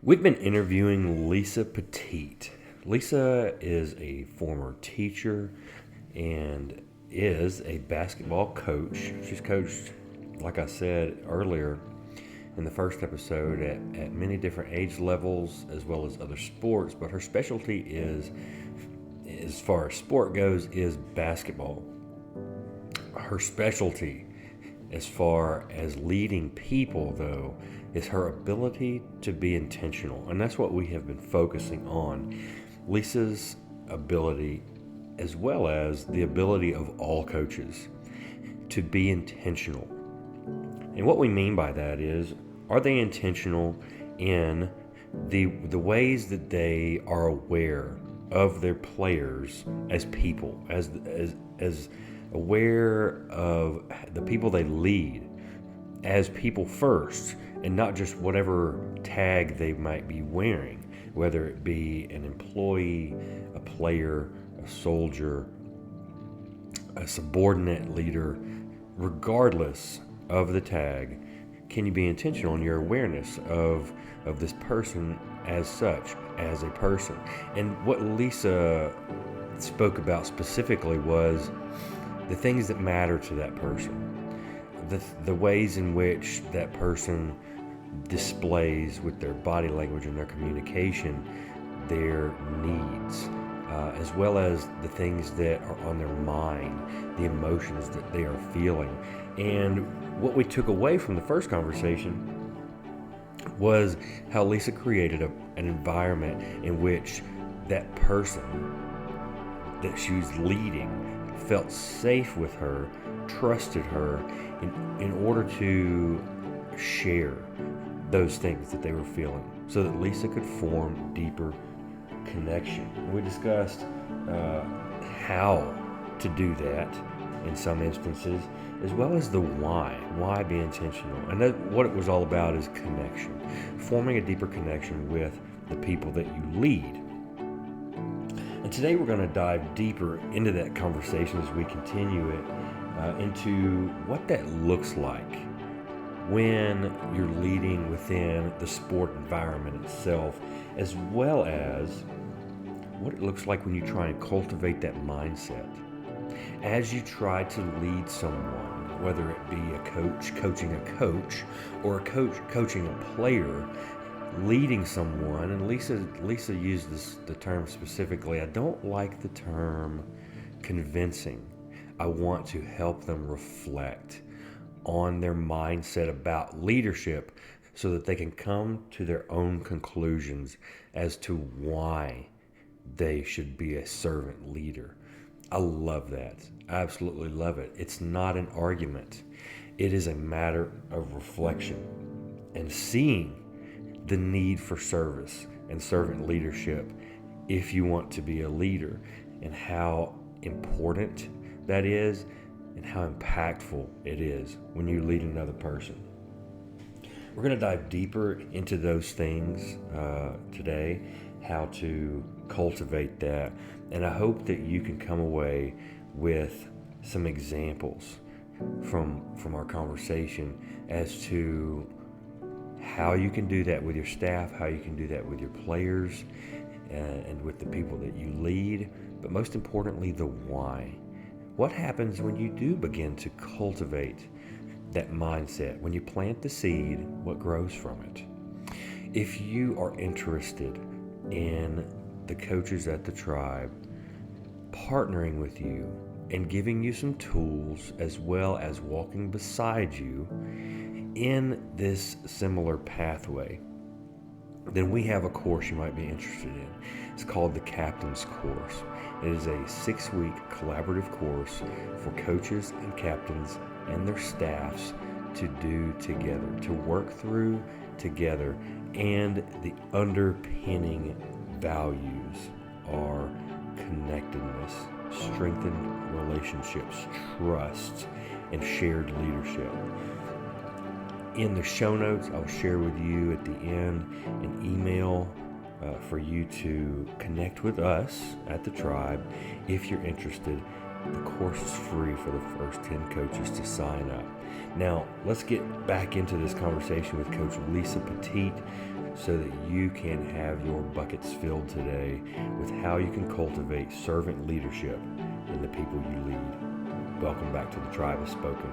We've been interviewing Lisa Petit. Lisa is a former teacher and is a basketball coach. She's coached, like I said earlier in the first episode, at many different age levels as well as other sports, but her specialty is, as far as sport goes, is basketball. Her specialty as far as leading people, though, is her ability to be intentional. And that's what we have been focusing on. Lisa's ability, as well as the ability of all coaches, to be intentional. And what we mean by that is, are they intentional in the ways that they are aware of their players as people, as aware of the people they lead as people first, and not just whatever tag they might be wearing, whether it be an employee, a player, a soldier, a subordinate leader. Regardless of the tag, can you be intentional in your awareness of this person as such, as a person? And what Lisa spoke about specifically was the things that matter to that person, the ways in which that person displays with their body language and their communication their needs, as well as the things that are on their mind, the emotions that they are feeling. And what we took away from the first conversation was how Lisa created an environment in which that person that she was leading felt safe with her, trusted her in order to share those things that they were feeling, so that Lisa could form deeper connection. We discussed how to do that in some instances, as well as the why. Why be intentional? And what it was all about is connection, forming a deeper connection with the people that you lead. And today we're going to dive deeper into that conversation as we continue it, into what that looks like when you're leading within the sport environment itself, as well as what it looks like when you try and cultivate that mindset. As you try to lead someone, whether it be a coach coaching a coach, or a coach coaching a player, leading someone, and Lisa used the term specifically. I don't like the term convincing. I want to help them reflect on their mindset about leadership so that they can come to their own conclusions as to why they should be a servant leader. I love that. I absolutely love it. It's not an argument. It is a matter of reflection and seeing the need for service and servant leadership if you want to be a leader, and how important that is and how impactful it is when you lead another person. We're going to dive deeper into those things today, how to cultivate that, and I hope that you can come away with some examples from our conversation as to how you can do that with your staff, how you can do that with your players, and with the people that you lead, but most importantly, the why. What happens when you do begin to cultivate that mindset? When you plant the seed, what grows from it? If you are interested in the coaches at the Tribe partnering with you and giving you some tools, as well as walking beside you in this similar pathway, then we have a course you might be interested in. It's called the Captain's Course. It is a 6-week collaborative course for coaches and captains and their staffs to do together, to work through together. And the underpinning values are connectedness, strengthened relationships, trust, and shared leadership. In the show notes, I'll share with you at the end an email for you to connect with us at the Tribe if you're interested The course is free for the first 10 coaches to sign up. Now, let's get back into this conversation with Coach Lisa Petit so that you can have your buckets filled today with how you can cultivate servant leadership in the people you lead. Welcome back to the Tribe Has Spoken.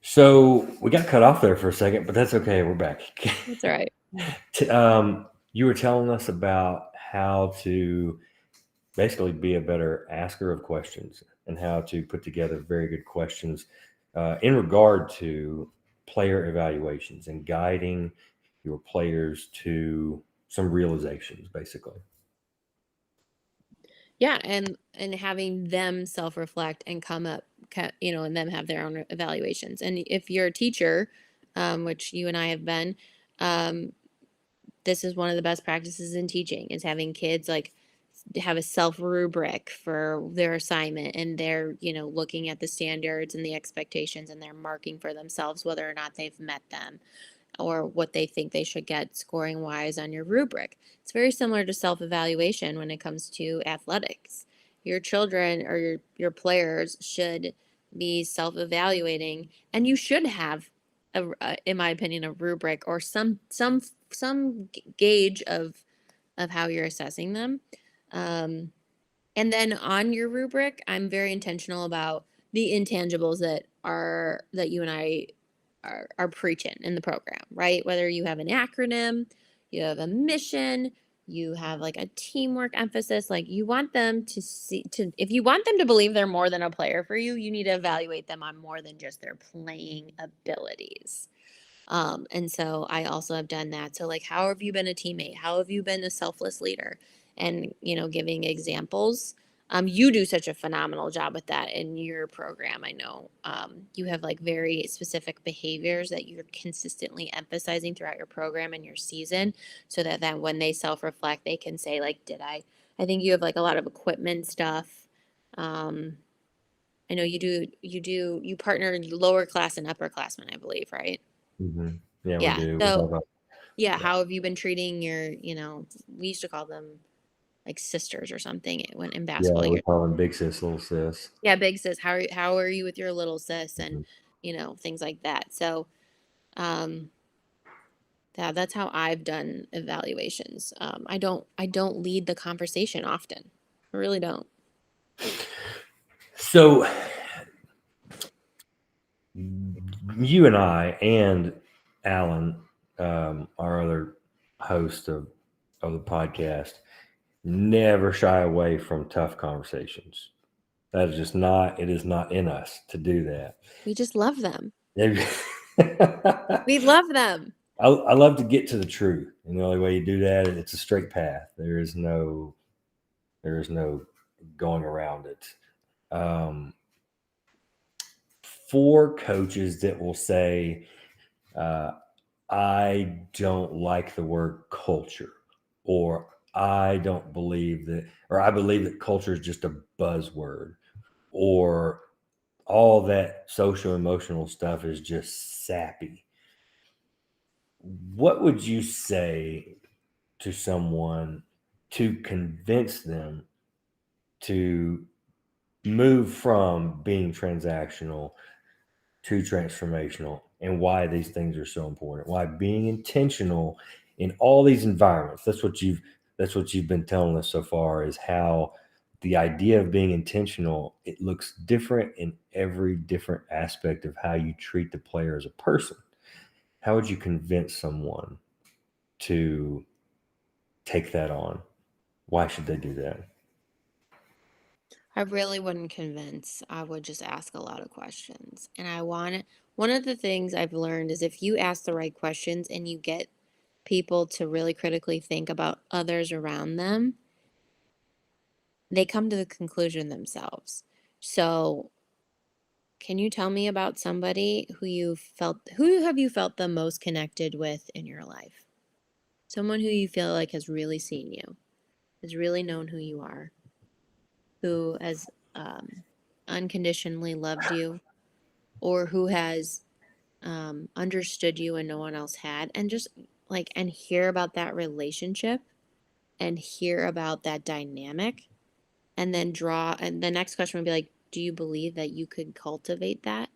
So we got cut off there for a second, but that's okay. We're back. That's all right. You were telling us about how to basically be a better asker of questions and how to put together very good questions in regard to player evaluations and guiding your players to some realizations, basically. Yeah, and having them self-reflect and come up, and them have their own evaluations. And if you're a teacher, which you and I have been, um, this is one of the best practices in teaching is having kids like have a self rubric for their assignment, and they're looking at the standards and the expectations, and they're marking for themselves whether or not they've met them or what they think they should get scoring wise on your rubric. It's very similar to self evaluation when it comes to athletics. Your children or your players should be self evaluating, and you should have in my opinion, a rubric or some gauge of how you're assessing them. Um, and then on your rubric, I'm very intentional about the intangibles that you and I are preaching in the program, right? Whether you have an acronym, you have a mission, you have like a teamwork emphasis, like you want them to if you want them to believe they're more than a player for you, you need to evaluate them on more than just their playing abilities. And so I also have done that. So like, how have you been a teammate? How have you been a selfless leader? And, giving examples. You do such a phenomenal job with that in your program. I know you have like very specific behaviors that you're consistently emphasizing throughout your program and your season so that then when they self-reflect, they can say like, I think you have like a lot of equipment stuff. Um, I know you partner lower class and upperclassmen, I believe, right? Mm-hmm. Yeah, we Yeah. do. So, yeah, Yeah. how have you been treating we used to call them like sisters or something when in Yeah, basketball we year. call them big sis, little sis. Yeah, big sis. How are you with your little sis and Mhm. things like that. So, um that's how I've done evaluations. I don't lead the conversation often. I really don't. So you and I and Alan, our other host of the podcast, never shy away from tough conversations. That is just not, it is not in us to do that. We just love them. I, We love them. I love to get to the truth. And the only way you do that, it's a straight path. There is no going around it. Um, for coaches that will say, uh, I don't like the word culture, or I don't believe that, or I believe that culture is just a buzzword, or all that social emotional stuff is just sappy. What would you say to someone to convince them to move from being transactional to transformational, and why these things are so important, why being intentional in all these environments, that's what you've been telling us so far, is how the idea of being intentional, it looks different in every different aspect of how you treat the player as a person. How would you convince someone to take that on? Why should they do that? I really wouldn't convince. I would just ask a lot of questions. And one of the things I've learned is if you ask the right questions and you get people to really critically think about others around them, they come to the conclusion themselves. So, can you tell me about somebody who have you felt the most connected with in your life? Someone who you feel like has really seen you, has really known who you are, who has unconditionally loved you, or who has understood you and no one else had, and just like, and hear about that relationship and hear about that dynamic, and then and the next question would be like, do you believe that you could cultivate that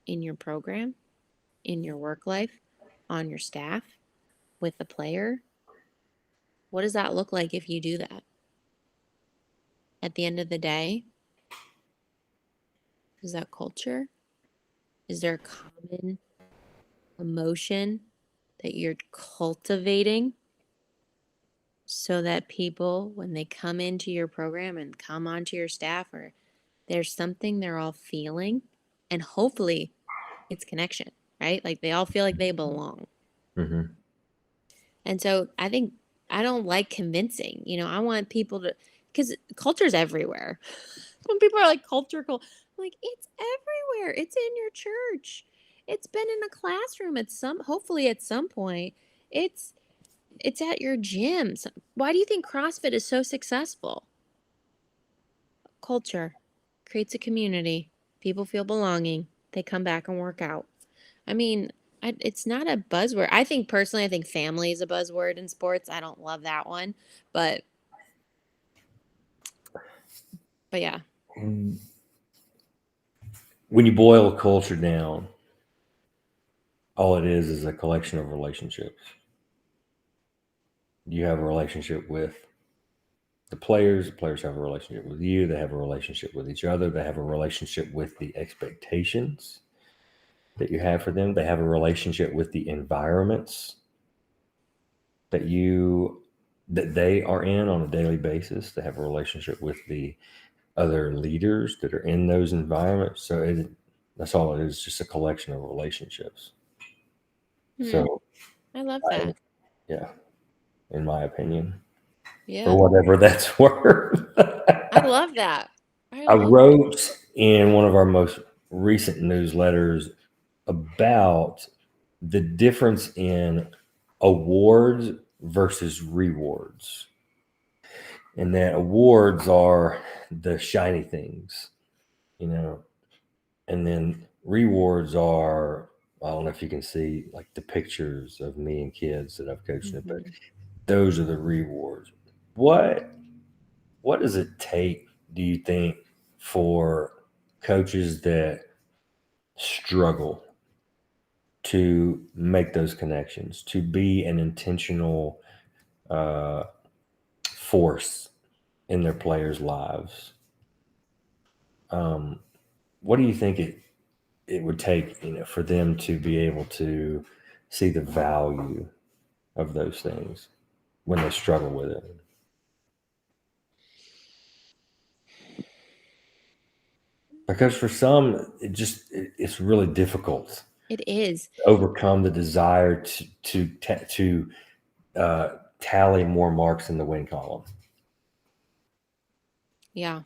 in your program, in your work life, on your staff, with the player? What does that look like if you do that? At the end of the day, is that culture? Is there a common emotion that you're cultivating so that people, when they come into your program and come onto your staff, or there's something they're all feeling, and hopefully it's connection, right? Like they all feel like they belong. Mm-hmm. And so I think I don't like convincing. I want people to, because culture's everywhere. When people are like I'm like, it's everywhere. It's in your church. It's been in a classroom hopefully at some point. It's it's at your gym. Why do you think CrossFit is so successful? Culture creates a community. People feel belonging. They come back and work out. I mean, it's not a buzzword. I think personally, I think family is a buzzword in sports. I don't love that one, but yeah. When you boil a culture down, all it is a collection of relationships. You have a relationship with the players have a relationship with you, they have a relationship with each other, they have a relationship with the expectations that you have for them, they have a relationship with the environments that they are in on a daily basis, they have a relationship with the other leaders that are in those environments. So that's all it is, just a collection of relationships. So I love that. yeah, in my opinion, for Yeah. whatever that's worth. I love that. I I love wrote in one of our most recent newsletters about the difference in awards versus rewards. And that awards are the shiny things, and then rewards are, I don't know if you can see like the pictures of me and kids that I've coached in, but those are the rewards. What does it take, do you think, for coaches that struggle to make those connections, to be an intentional uh, force in their players' lives? Um, what do you think it would take, for them to be able to see the value of those things when they struggle with it? Because for some, it's really difficult it is. to overcome the desire to tally more marks in the win column. Yeah.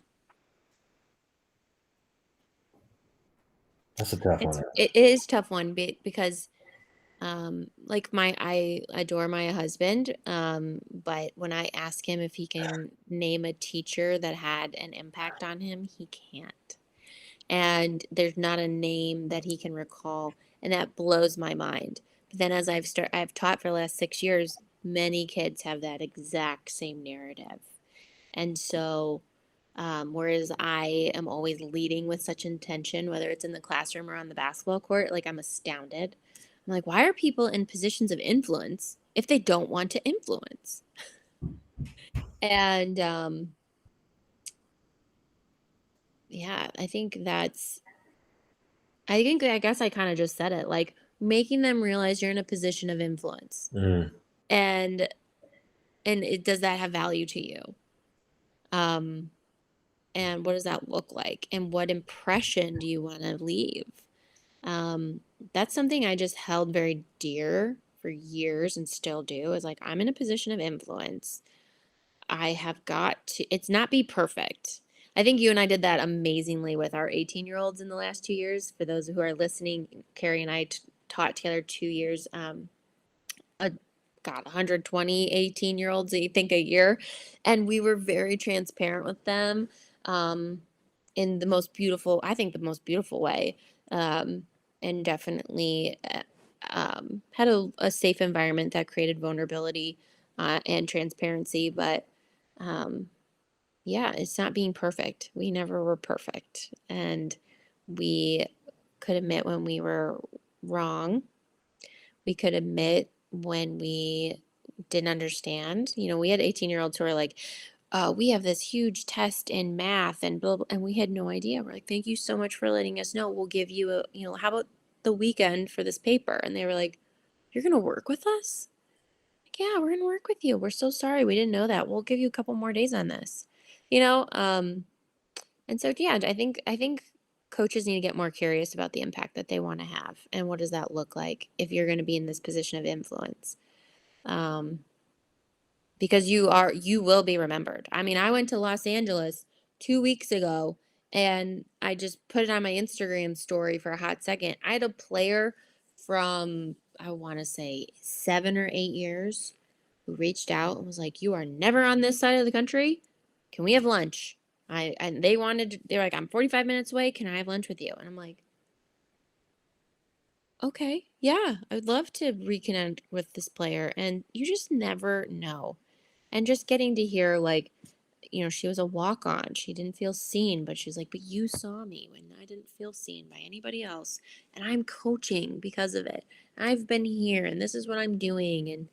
That's a tough one. It is a tough one because like I adore my husband, but when I ask him if he can name a teacher that had an impact on him, he can't. And there's not a name that he can recall, and that blows my mind. But then as I've taught for the last 6 years, many kids have that exact same narrative. And so whereas I am always leading with such intention, whether it's in the classroom or on the basketball court, like I'm astounded. I'm like, why are people in positions of influence if they don't want to influence? And yeah, I guess I kind of just said it, like making them realize you're in a position of influence. Mm. And does that have value to you? Um, and what does that look like? And what impression do you want to leave? Um, that's something I just held very dear for years and still do, is like, I'm in a position of influence. I have got to, it's not be perfect. I think you and I did that amazingly with our 18-year-olds in the last 2 years. For those who are listening, Carrie and I taught Taylor 2 years, a, God, 120 18-year-olds, I think, a year. And we were very transparent with them, in the most beautiful, I think the most beautiful way. And definitely had a safe environment that created vulnerability and transparency. But um, yeah, it's not being perfect. We never were perfect. And we could admit when we were wrong. We could admit when we didn't understand. We had 18-year-olds who were like, we have this huge test in math and blah, blah, and we had no idea. We're like, thank you so much for letting us know. We'll give you how about the weekend for this paper? And they were like, you're going to work with us? Like, yeah, we're going to work with you. We're so sorry. We didn't know that. We'll give you a couple more days on this, you know? And so, yeah, I think coaches need to get more curious about the impact that they want to have and what does that look like if you're going to be in this position of influence. Um, because you will be remembered. I mean, I went to Los Angeles 2 weeks ago and I just put it on my Instagram story for a hot second. I had a player from, I want to say 7 or 8 years, who reached out and was like, "You are never on this side of the country. Can we have lunch?" And they're like, "I'm 45 minutes away. Can I have lunch with you?" And I'm like, "Okay, yeah, I would love to reconnect with this player." And you just never know. And just getting to hear, like, she was a walk on. She didn't feel seen, but she's like, "But you saw me when I didn't feel seen by anybody else. And I'm coaching because of it. I've been here and this is what I'm doing." And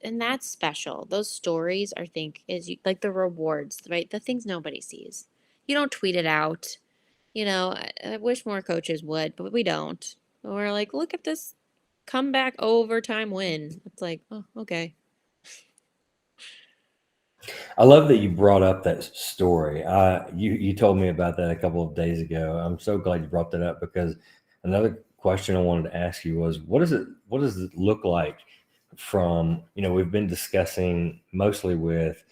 and that's special. Those stories, I think, like the rewards, right? The things nobody sees. You don't tweet it out. I wish more coaches would, but we don't. We're like, look at this comeback overtime win. It's like, oh, okay. I love that you brought up that story. You told me about that a couple of days ago. I'm so glad you brought that up because another question I wanted to ask you was what does it look like from, we've been discussing mostly with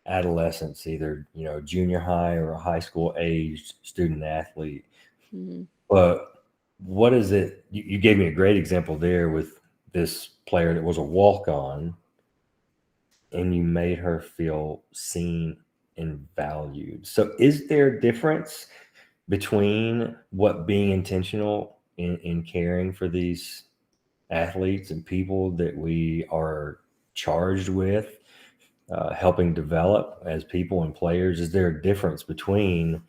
adolescents, either, junior high or a high school aged student athlete. Hmm. But what is it? You gave me a great example there with this player that was a walk on and you made her feel seen and valued. So, is there a difference between what being intentional in caring for these athletes and people that we are charged with helping develop as people and players? Is there a difference between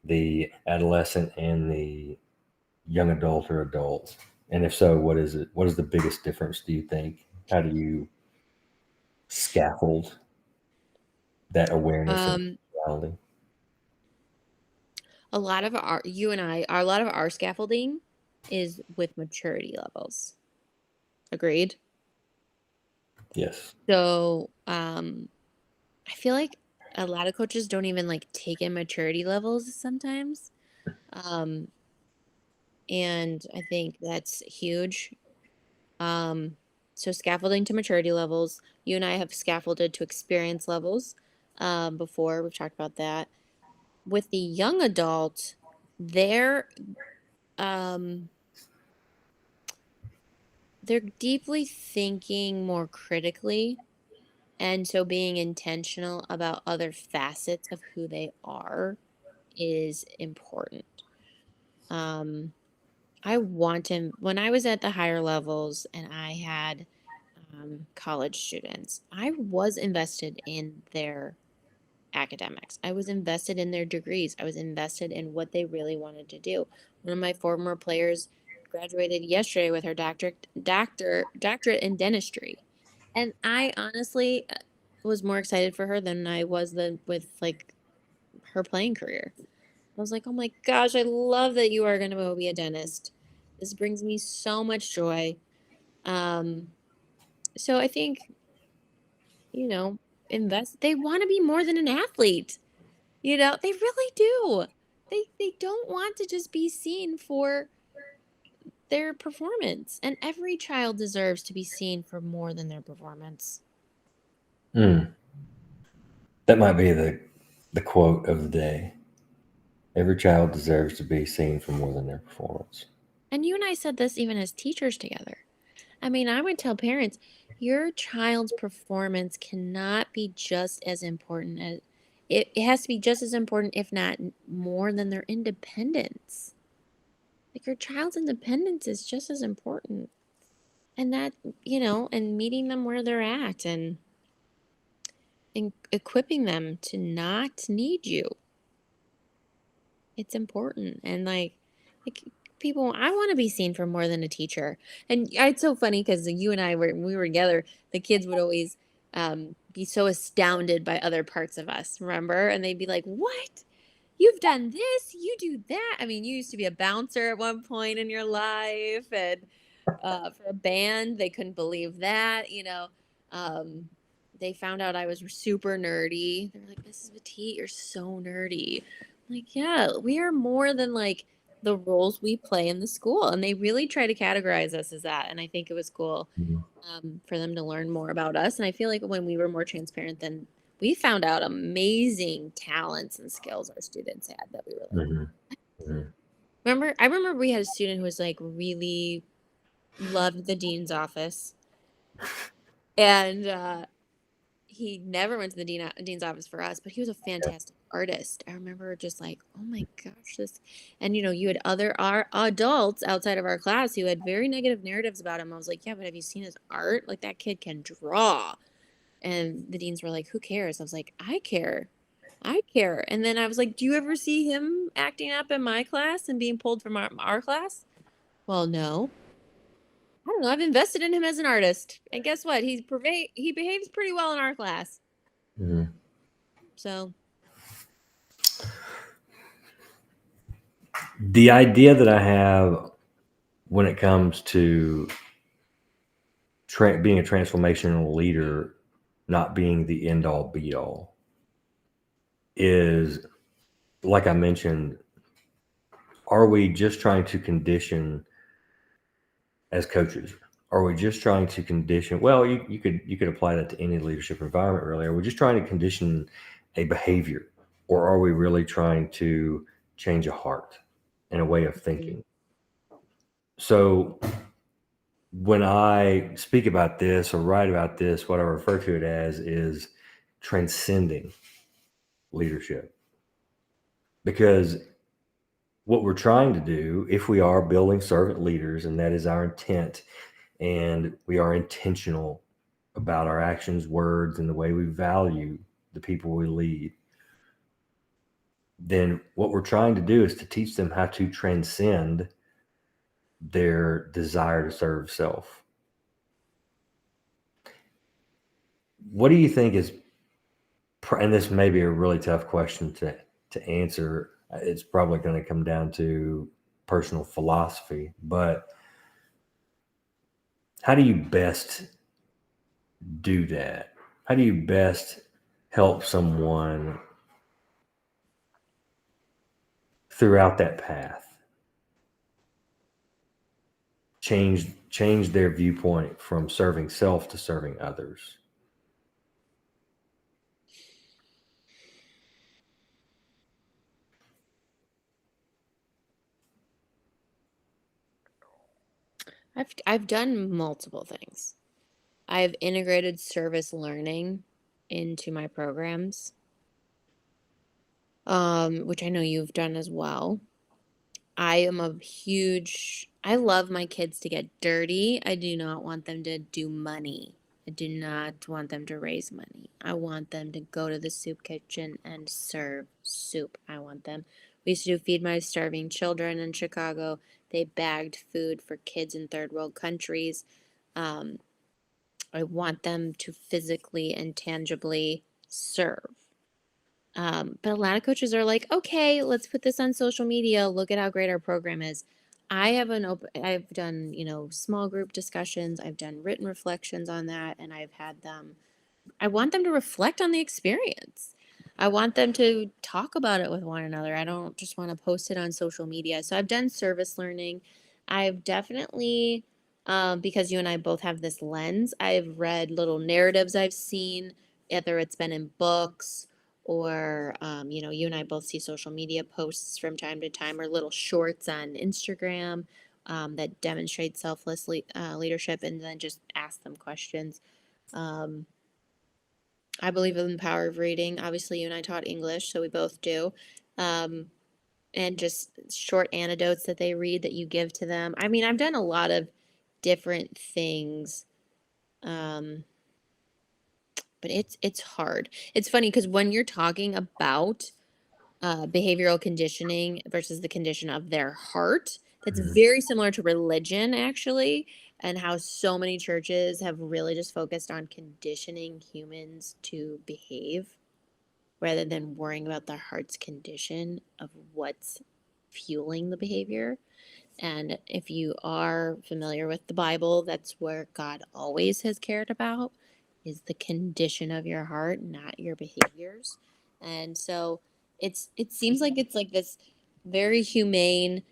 the adolescent and the young adult or adult? And if so, what is it? What is the biggest difference, do you think? How do you scaffold that awareness and Um, reality? a lot of a lot of our scaffolding is with maturity levels. Agreed. Yes. So, I feel like a lot of coaches don't even like take in maturity levels sometimes. Um, and I think that's huge. Um, so scaffolding to maturity levels. You and I have scaffolded to experience levels before. We've talked about that. With the young adult, they're um, they're deeply thinking more critically, and so being intentional about other facets of who they are is important. Um, I want him when I was at the higher levels and I had college students, I was invested in their academics. I was invested in their degrees. I was invested in what they really wanted to do. One of my former players graduated yesterday with her doctorate in dentistry. And I honestly was more excited for her than I was with like her playing career. I was like, oh my gosh, I love that you are going to go be a dentist. This brings me so much joy. Um, so I think, you know, they want to be more than an athlete. They really do. They don't want to just be seen for their performance. And every child deserves to be seen for more than their performance. Hmm. That might be the quote of the day. Every child deserves to be seen for more than their performance. And you and I said this even as teachers together. I mean, I would tell parents, your child's performance cannot be just as important as it has to be just as important, if not more than their independence. Like your child's independence is just as important. And that, and meeting them where they're at and equipping them to not need you. It's important. And like people, I want to be seen for more than a teacher. And it's so funny because you and I were, when we were together, the kids would always be so astounded by other parts of us, remember? And they'd be like, what? You've done this, you do that. I mean, you used to be a bouncer at one point in your life, and for a band, they couldn't believe that. Um, they found out I was super nerdy. They were like, Mrs. Petit, you're so nerdy. I'm like, yeah, we are more than like the roles we play in the school. And they really try to categorize us as that. And I think it was cool for them to learn more about us. And I feel like when we were more transparent, then we found out amazing talents and skills our students had that we were like, Mm-hmm. Mm-hmm. I remember we had a student who was like really loved the dean's office. And he never went to the dean's office for us, but he was a fantastic artist. I remember just like, oh my gosh, this, and you had other adults outside of our class who had very negative narratives about him. I was like, yeah, but have you seen his art? Like that kid can draw. And the deans were like, who cares? I was like, I care. I care. And then I was like, do you ever see him acting up in my class and being pulled from our class? Well, no. I don't know. I've invested in him as an artist. And guess what? He behaves pretty well in our class. Mm-hmm. So, The idea that I have when it comes to being a transformational leader, not being the end all be all, is like I mentioned, are we just trying to condition as coaches? Are we just trying to condition? Well, you could apply that to any leadership environment, really. Are we just trying to condition a behavior, or are we really trying to change a heart and a way of thinking? So when I speak about this or write about this, what I refer to it as is transcending leadership. Because what we're trying to do, if we are building servant leaders, and that is our intent, and we are intentional about our actions, words, and the way we value the people we lead, then what we're trying to do is to teach them how to transcend their desire to serve self. What do you think is, and this may be a really tough question to answer. It's probably going to come down to personal philosophy, but how do you best do that? How do you best help someone throughout that path change their viewpoint from serving self to serving others? I've done multiple things. I've integrated service learning into my programs, which I know you've done as well. I love my kids to get dirty. I do not want them to do money. I do not want them to raise money. I want them to go to the soup kitchen and serve soup. We used to do Feed My Starving Children in Chicago. They bagged food for kids in third world countries. Um, I want them to physically and tangibly serve. But a lot of coaches are like, okay, let's put this on social media. Look at how great our program is. I've done, small group discussions. I've done written reflections on that. And I want them to reflect on the experience. I want them to talk about it with one another. I don't just want to post it on social media. So I've done service learning. I've definitely, because you and I both have this lens, I've read little narratives I've seen, whether it's been in books or, you and I both see social media posts from time to time or little shorts on Instagram that demonstrate selfless leadership, and then just ask them questions. Um, I believe in the power of reading. Obviously, you and I taught English, so we both do. Um, and just short anecdotes that they read that you give to them. I mean, I've done a lot of different things. Um, but it's hard. It's funny because when you're talking about behavioral conditioning versus the condition of their heart, that's Mhm. very similar to religion, actually, and how so many churches have really just focused on conditioning humans to behave rather than worrying about their heart's condition of what's fueling the behavior. And if you are familiar with the Bible, that's where God always has cared about is the condition of your heart, not your behaviors. And so it seems like it's like this very humane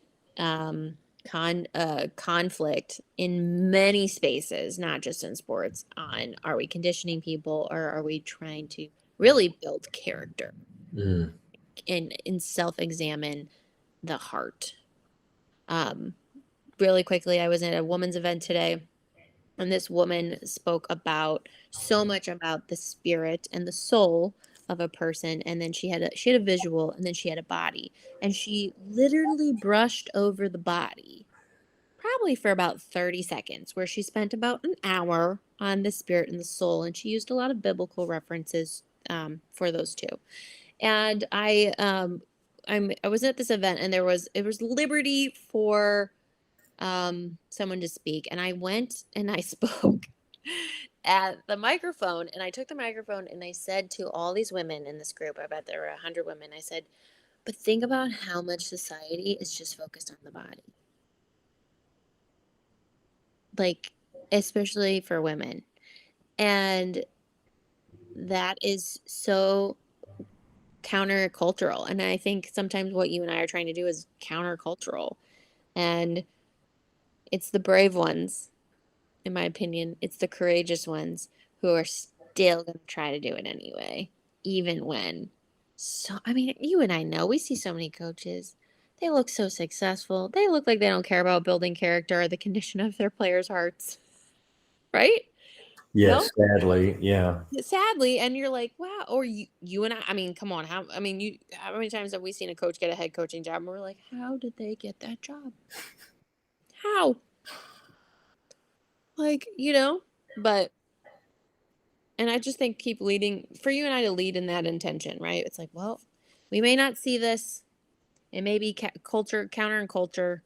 conflict in many spaces, not just in sports, on are we conditioning people or are we trying to really build character Mm. and self-examine the heart. Um, Really quickly, I was at a woman's event today, and this woman spoke about so much about the spirit and the soul of a person, and then she had a visual, and then she had a body, and she literally brushed over the body probably for about 30 seconds, where she spent about an hour on the spirit and the soul, and she used a lot of biblical references for those two. And I was at this event, and it was liberty for someone to speak, and I went and I spoke at the microphone, and I took the microphone and I said to all these women in this group, I bet there were 100 women, I said, but think about how much society is just focused on the body, like especially for women, and that is so countercultural. And I think sometimes what you and I are trying to do is countercultural, and it's the brave ones, in my opinion. It's the courageous ones who are still going to try to do it anyway, even when. So, I mean, you and I know we see so many coaches. They look so successful. They look like they don't care about building character or the condition of their players' hearts, right? No, Yes, sadly, yeah. sadly. And you're like, wow. Or you and I mean, come on. How many times have we seen a coach get a head coaching job and we're like, how did they get that job? How? Like, but and I just think keep leading for you and I to lead in that intention, right? It's like, well, we may not see this. It may be culture, counter and culture.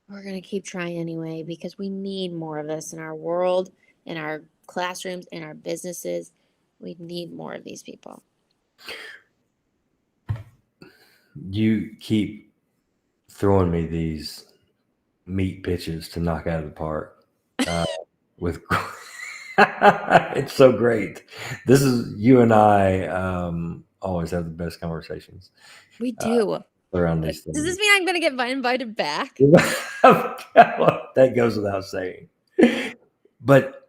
We're going to keep trying anyway because we need more of this in our world, in our classrooms, in our businesses. We need more of these people. You keep throwing me these meat pitches to knock out of the park. Uh, with it's so great. This is you and I always have the best conversations We uh, do. around these Does this things. mean I'm going to get invited back? That goes without saying. But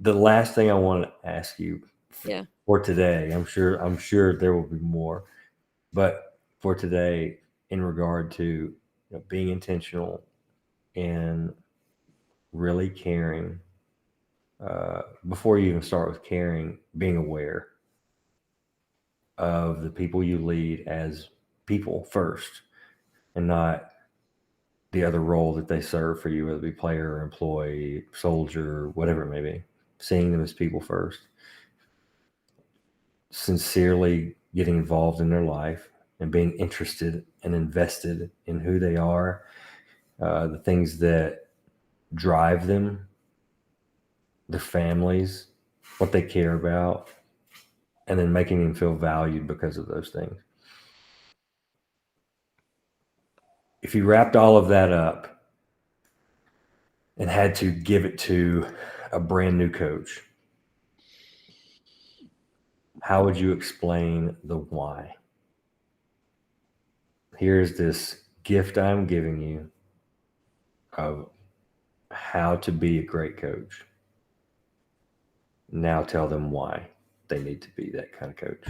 the last thing I want to ask you Yeah. for today, I'm sure there will be more, but for today, in regard to being intentional and really caring, before you even start with caring, being aware of the people you lead as people first, and not the other role that they serve for you, whether it be player or employee, soldier, whatever it may be. Seeing them as people first, sincerely getting involved in their life and being interested and invested in who they are, the things that drive them, their families, what they care about, and then making them feel valued because of those things. If you wrapped all of that up and had to give it to a brand new coach, how would you explain the why? Here's this gift I'm giving you of how to be a great coach. Now tell them why they need to be that kind of coach.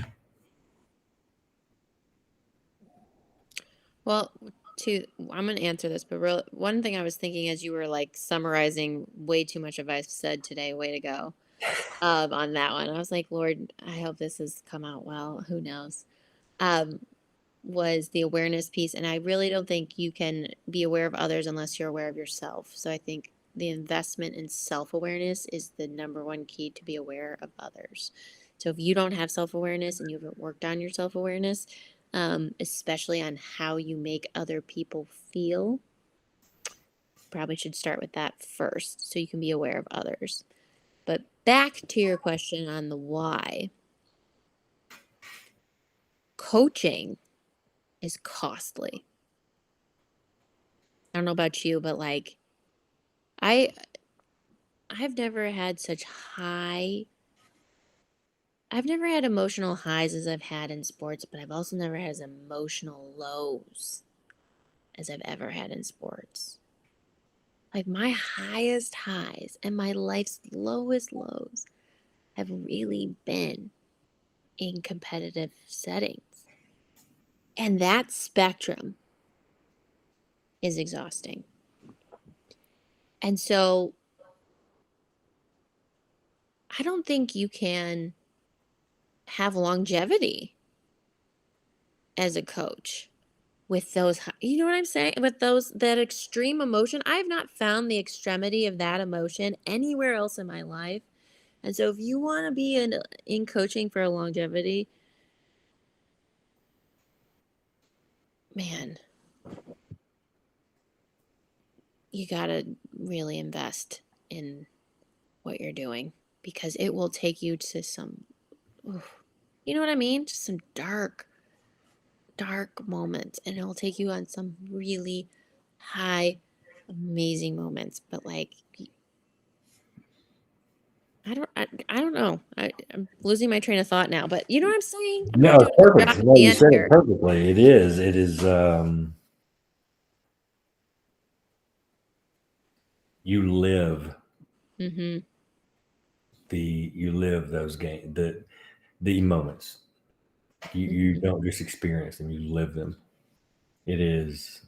Well, I'm going to answer this, but one thing I was thinking as you were like summarizing way too much of I've said today, way to go. On that one. I was like, Lord, I hope this has come out well. Who knows? Um, was the awareness piece. And I really don't think you can be aware of others unless you're aware of yourself. So I think the investment in self-awareness is the number one key to be aware of others. So if you don't have self-awareness and you haven't worked on your self-awareness, especially on how you make other people feel, probably should start with that first so you can be aware of others. But back to your question on the why. Coaching is costly. I don't know about you, but like I I've never had such high I've never had emotional highs as I've had in sports, but I've also never had as emotional lows as I've ever had in sports. Like my highest highs and my life's lowest lows have really been in competitive settings. And that spectrum is exhausting. And so I don't think you can have longevity as a coach with those, you know what I'm saying? With that extreme emotion. I have not found the extremity of that emotion anywhere else in my life. And so if you want to be in coaching for longevity, man, you got to really invest in what you're doing because it will take you to some, you know what I mean? Just some dark moments, and it'll take you on some really high, amazing moments. But like, I don't know. I'm losing my train of thought now. But you know what I'm saying? I'm No, not it's doing a good job perfect. at No, the you end said it here. perfectly. It is. It is. You live Mm-hmm. you live those the moments. You Mm-hmm. don't just experience them. You live them. It is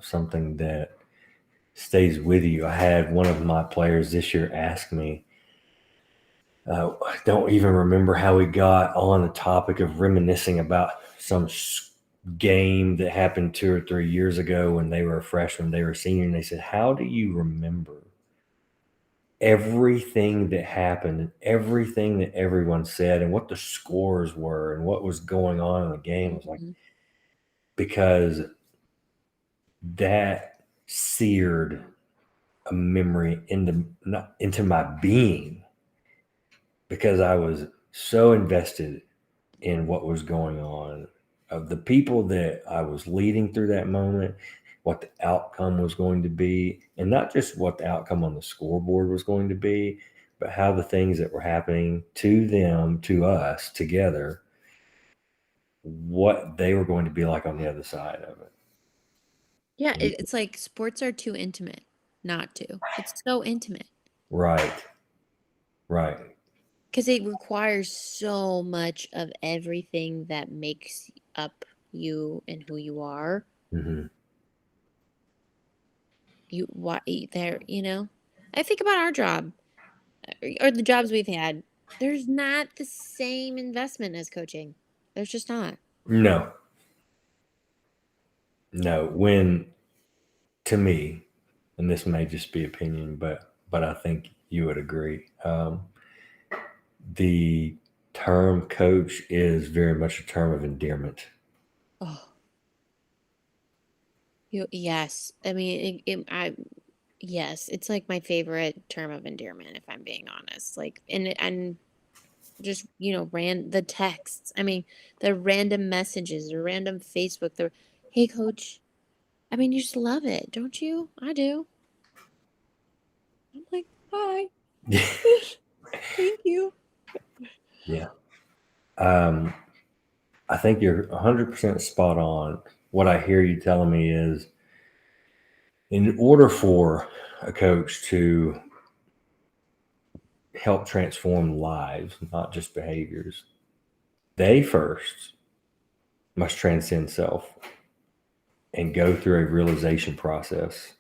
something that stays with you. I had one of my players this year ask me. I don't even remember how we got on the topic of reminiscing about some game that happened 2 or 3 years ago when they were a freshman, they were a senior, and they said, "How do you remember everything that happened and everything that everyone said and what the scores were and what was going on in the game?" I was like, Mm-hmm. because that seared a memory into my being because I was so invested in what was going on, of the people that I was leading through that moment, what the outcome was going to be, and not just what the outcome on the scoreboard was going to be, but how the things that were happening to them, to us together, what they were going to be like on the other side of it. Yeah, it's like sports are too intimate not to. It's so intimate Right, right. because it requires so much of everything that makes up you and who you are. Hmm. There. I think about our job or the jobs we've had. There's not the same investment as coaching. There's just not. No, no. When, to me, and this may just be opinion, but I think you would agree. The term coach is very much a term of endearment. Oh, yes. I mean, yes, it's like my favorite term of endearment, if I'm being honest. Like, and just ran the texts. I mean, the random messages, the random Facebook. The hey, coach. I mean, you just love it, don't you? I do. I'm like, hi, thank you. Yeah. Um, I think you're 100% spot on. What I hear you telling me is, in order for a coach to help transform lives, not just behaviors, they first must transcend self and go through a realization process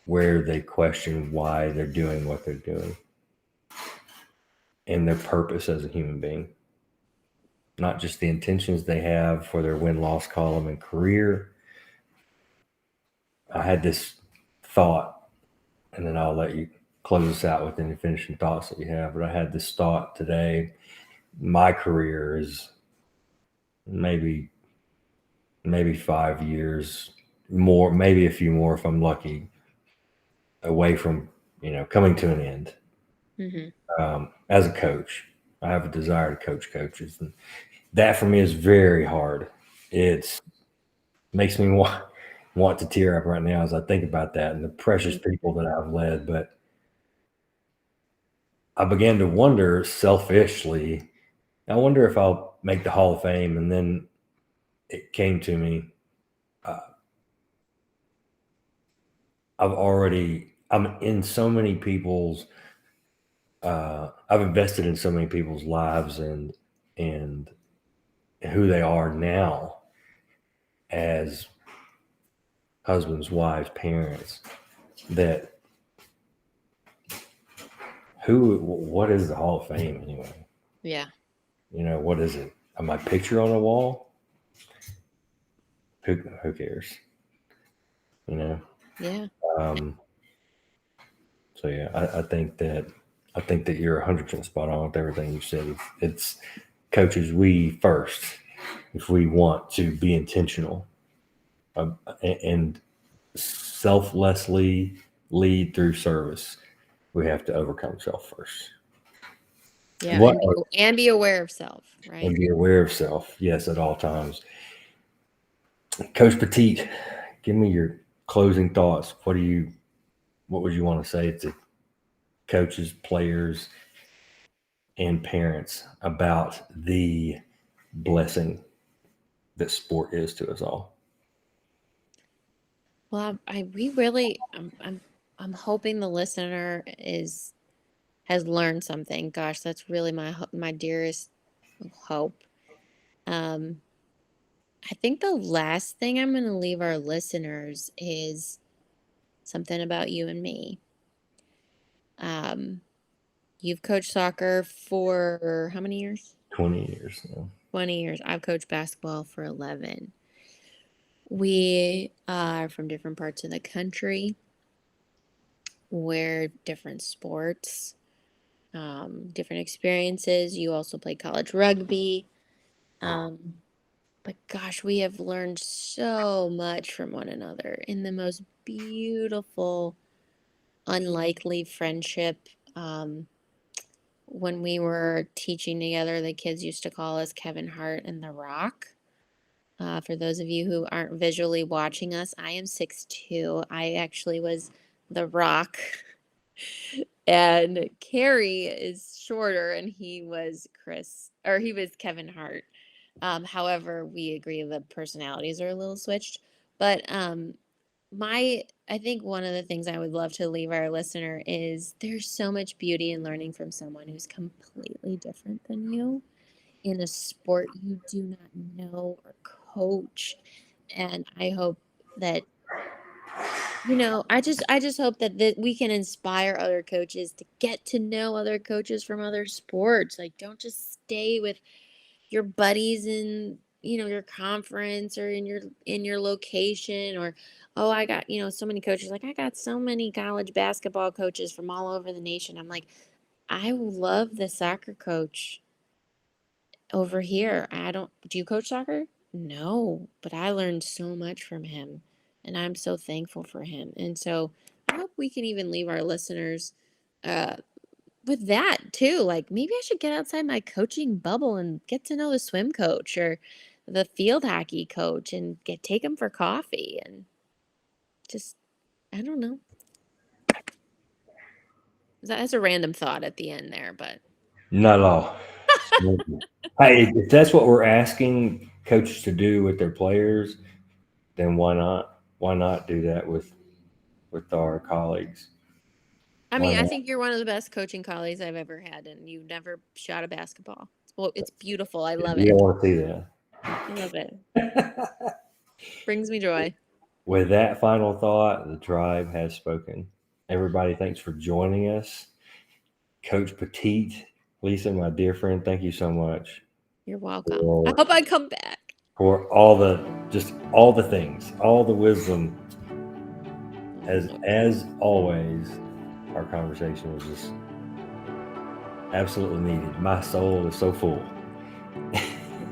where they question why they're doing what they're doing and their purpose as a human being. not just the intentions they have for their win-loss column and career. I had this thought, and then I'll let you close us out with any finishing thoughts that you have. But I had this thought today. My career is maybe 5 years more, maybe a few more if I'm lucky, away from coming to an end. As a coach, I have a desire to coach coaches, and that for me is very hard. It makes me want to tear up right now as I think about that and the precious people that I've led. But I began to wonder selfishly, I wonder if I'll make the Hall of Fame. And then it came to me, I'm in so many people's, I've invested in so many people's lives and who they are now as husbands, wives, parents, that what is the Hall of Fame anyway? Yeah. What is it? My picture on a wall? Who cares? Yeah. So yeah, I think that you're 100% spot on with everything you said. It's coaches, we first, if we want to be intentional and selflessly lead through service, we have to overcome self first. Yeah, and be aware of self, right? And be aware of self, yes, at all times. Coach Petit, give me your closing thoughts. What would you want to say to coaches, players, and parents about the blessing that sport is to us all? Well, I'm hoping the listener has learned something. Gosh, that's really my dearest hope. I think the last thing I'm going to leave our listeners is something about you and me. You've coached soccer for how many years? 20 years. 20 years. I've coached basketball for 11. We are from different parts of the country. We're different sports, different experiences. You also play college rugby. But gosh, we have learned so much from one another in the most beautiful, unlikely friendship. When we were teaching together, the kids used to call us Kevin Hart and The Rock. For those of you who aren't visually watching us, I am 6'2". I actually was The Rock. And Carrie is shorter, and he was Kevin Hart. However, we agree the personalities are a little switched. But I think one of the things I would love to leave our listener is there's so much beauty in learning from someone who's completely different than you in a sport you do not know or coach. And I hope that I just hope that we can inspire other coaches to get to know other coaches from other sports. Like, don't just stay with your buddies in your conference or in your location. Or I got so many coaches, like I got so many college basketball coaches from all over the nation. I'm like, I love the soccer coach over here. Do you coach soccer? No, but I learned so much from him, and I'm so thankful for him. And so I hope we can even leave our listeners uh, with that too. Like, maybe I should get outside my coaching bubble and get to know the swim coach or the field hockey coach and take them for coffee and just, I don't know. That's a random thought at the end there, but Not at all. Hey, if that's what we're asking coaches to do with their players, then why not? Why not do that with our colleagues? I mean, I think you're one of the best coaching colleagues I've ever had, and you never shot a basketball. Well, it's beautiful. I love You it. don't want to see that. I love it. Brings me joy. With that final thought, the tribe has spoken. Everybody, thanks for joining us. Coach Petit, Lisa, my dear friend, thank you so much. You're welcome. I for hope I come back. all the things, all the wisdom. As always, our conversation was just absolutely needed. My soul is so full.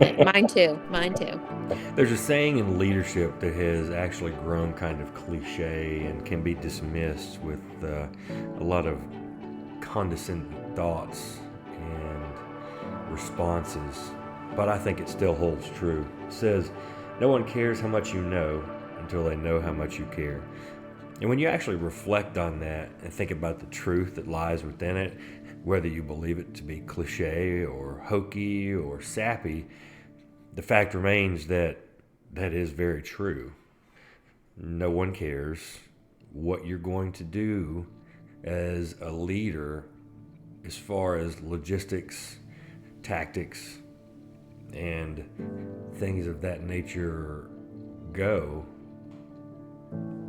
Mine too. Mine too. There's a saying in leadership that has actually grown kind of cliche and can be dismissed with a lot of condescending thoughts and responses, but I think it still holds true. It says, no one cares how much you know until they know how much you care. And when you actually reflect on that and think about the truth that lies within it, whether you believe it to be cliche or hokey or sappy, the fact remains that that is very true. No one cares what you're going to do as a leader as far as logistics, tactics, and things of that nature go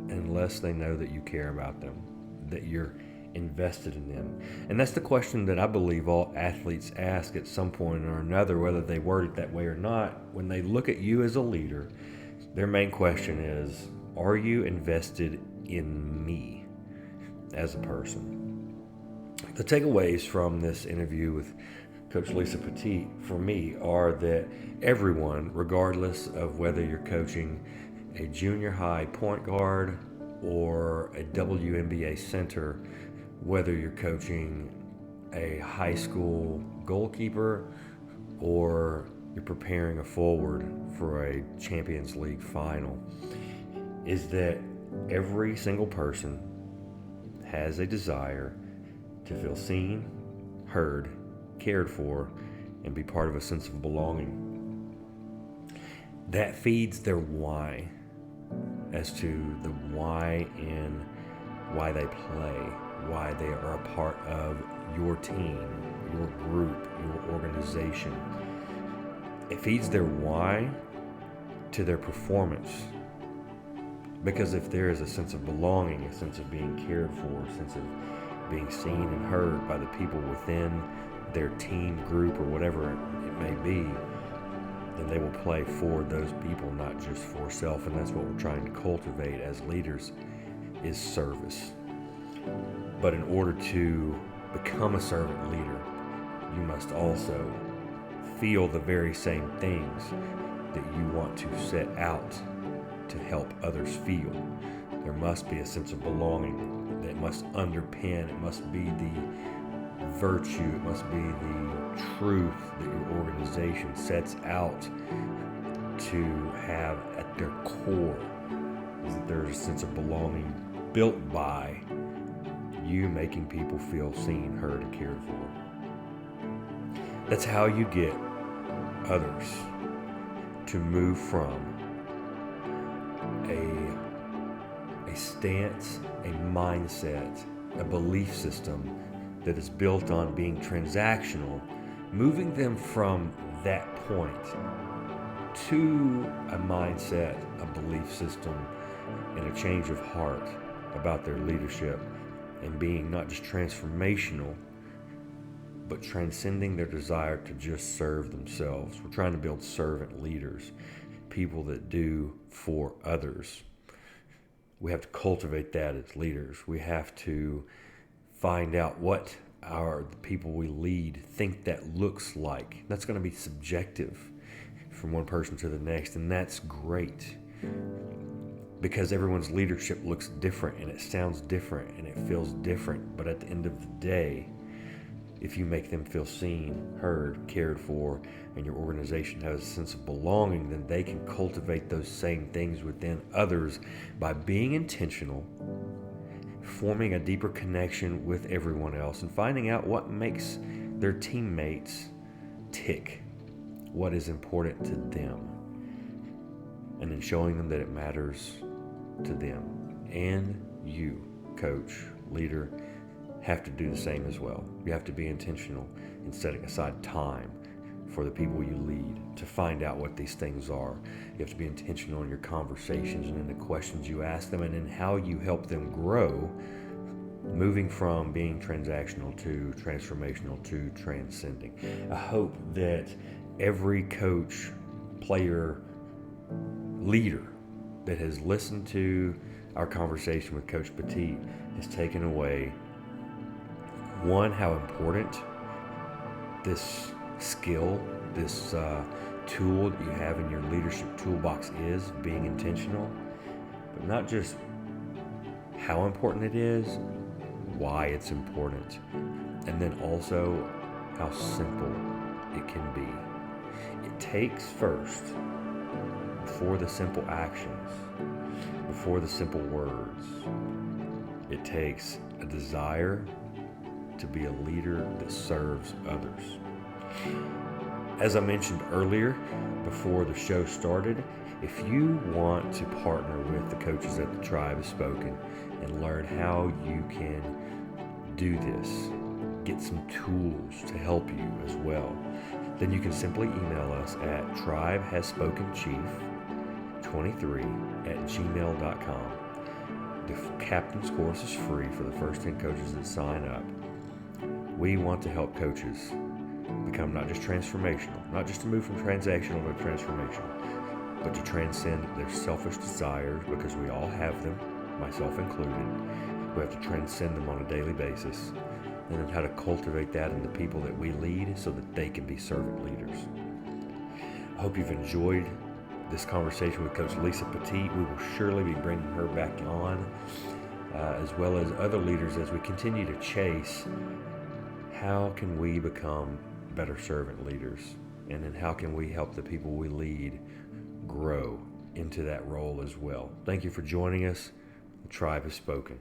unless they know that you care about them, that you're invested in them. And that's the question that I believe all athletes ask at some point or another, whether they word it that way or not. When they look at you as a leader, their main question is, are you invested in me as a person? The takeaways from this interview with Coach Lisa Petit for me are that everyone, regardless of whether you're coaching a junior high point guard or a WNBA center, whether you're coaching a high school goalkeeper or you're preparing a forward for a Champions League final, is that every single person has a desire to feel seen, heard, cared for, and be part of a sense of belonging. That feeds their why as to the why in why they play, why they are a part of your team, your group, your organization. It feeds their why to their performance. Because if there is a sense of belonging, a sense of being cared for, a sense of being seen and heard by the people within their team, group, or whatever it may be, then they will play for those people, not just for self. And that's what we're trying to cultivate as leaders, is service. But in order to become a servant leader, you must also feel the very same things that you want to set out to help others feel. There must be a sense of belonging that must underpin, it must be the virtue, it must be the truth that your organization sets out to have at their core, is that there's a sense of belonging built by you making people feel seen, heard, and cared for. That's how you get others to move from a stance, a mindset, a belief system that is built on being transactional, moving them from that point to a mindset, a belief system, and a change of heart about their leadership, and being not just transformational, but transcending their desire to just serve themselves. We're trying to build servant leaders, people that do for others. We have to cultivate that as leaders. We have to find out what the people we lead think that looks like. That's going to be subjective from one person to the next, and that's great, because everyone's leadership looks different and it sounds different and it feels different. But at the end of the day, if you make them feel seen, heard, cared for, and your organization has a sense of belonging, then they can cultivate those same things within others by being intentional, forming a deeper connection with everyone else, and finding out what makes their teammates tick, what is important to them, and then showing them that it matters to them. And you, coach, leader, have to do the same as well. You have to be intentional in setting aside time for the people you lead to find out what these things are. You have to be intentional in your conversations and in the questions you ask them, and in how you help them grow, moving from being transactional to transformational to transcending. I hope that every coach, player, leader that has listened to our conversation with Coach Petit has taken away, one, how important this skill, this tool that you have in your leadership toolbox is, being intentional, but not just how important it is, why it's important, and then also how simple it can be. It takes first, before the simple actions, before the simple words, it takes a desire to be a leader that serves others. As I mentioned earlier, before the show started, if you want to partner with the coaches at the Tribe Has Spoken and learn how you can do this, get some tools to help you as well, then you can simply email us at tribehasSpokenChief23@gmail.com. The Captain's Course is free for the first 10 coaches that sign up. We want to help coaches become not just transformational, not just to move from transactional to transformational, but to transcend their selfish desires, because we all have them, myself included. We have to transcend them on a daily basis, and then how to cultivate that in the people that we lead so that they can be servant leaders. I hope you've enjoyed this conversation with Coach Lisa Petit. We will surely be bringing her back on, as well as other leaders, as we continue to chase how can we become better servant leaders, and then how can we help the people we lead grow into that role as well. Thank you for joining us. The Tribe Has Spoken.